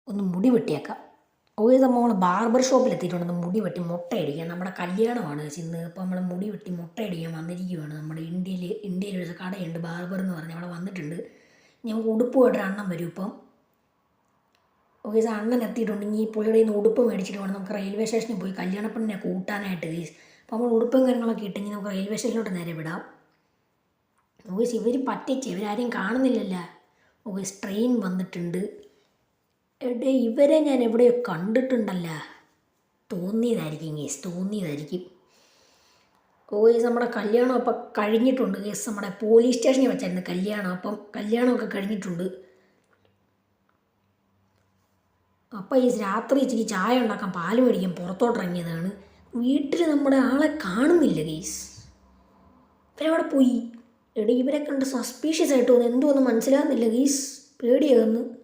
ഒന്ന് മുടി വെട്ടിയേക്കാം. ഒരു നമ്മൾ ബാർബർ ഷോപ്പിലെത്തിയിട്ടുണ്ട്. മുടി വെട്ടി മുട്ടയടിക്കാൻ. നമ്മുടെ കല്യാണമാണ് ഇന്ന്. അപ്പോൾ നമ്മൾ മുടി വെട്ടി മുട്ടയടിക്കാൻ വന്നിരിക്കുകയാണ്. നമ്മുടെ ഇന്ത്യയിലൊരു കടയുണ്ട് ബാർബർ എന്ന് പറഞ്ഞ് അവിടെ വന്നിട്ടുണ്ട്. ഞങ്ങൾക്ക് ഉടുപ്പ് പോയിട്ട് അണ്ണൻ വരും ഇപ്പം. ഓക്കെ സാർ, അണ്ണൻ എത്തിയിട്ടുണ്ടെങ്കിൽ ഈ പുള്ളിയുടെ നിന്ന് ഉടുപ്പ് മേടിച്ചിട്ട് വേണം നമുക്ക് റെയിൽവേ സ്റ്റേഷനിൽ പോയി കല്യാണപ്പെണ്ണിനെ കൂട്ടാനായിട്ട് ഗൈസ്. അപ്പോൾ നമ്മൾ ഉടുപ്പും കാര്യങ്ങളൊക്കെ ഇട്ടെങ്കിൽ നമുക്ക് റെയിൽവേ സ്റ്റേഷനിലോട്ട് നേരെ വിടാം. ഓക്കെ, ഇവർ പറ്റിച്ച് ഇവരാരെയും കാണുന്നില്ലല്ലോ. ഓക്കെ, ട്രെയിൻ വന്നിട്ടുണ്ട്. എടേ, ഇവരെ ഞാൻ എവിടെയോ കണ്ടിട്ടുണ്ടല്ലോ. തോന്നിയതായിരിക്കും ഗേസ്, തോന്നിയതായിരിക്കും. ഓയ്, നമ്മുടെ കല്യാണം അപ്പം കഴിഞ്ഞിട്ടുണ്ട് ഗേസ്. നമ്മുടെ പോലീസ് സ്റ്റേഷനിൽ വെച്ചായിരുന്നു കല്യാണം. അപ്പം കല്യാണമൊക്കെ കഴിഞ്ഞിട്ടുണ്ട്. അപ്പം ഈ രാത്രി ഇച്ചിരി ചായ ഉണ്ടാക്കാൻ പാല് മേടിക്കാൻ പുറത്തോട്ടിറങ്ങിയതാണ്. വീട്ടിൽ നമ്മുടെ ആളെ കാണുന്നില്ല ഗേസ്. ഇവരെവിടെ പോയി? എടേ, ഇവരെ കണ്ട് സസ്പീഷ്യസ് ആയിട്ട് തോന്നുന്നു. എന്തോന്നും മനസ്സിലാകുന്നില്ല ഗേസ്. പേടിയാകുന്നു.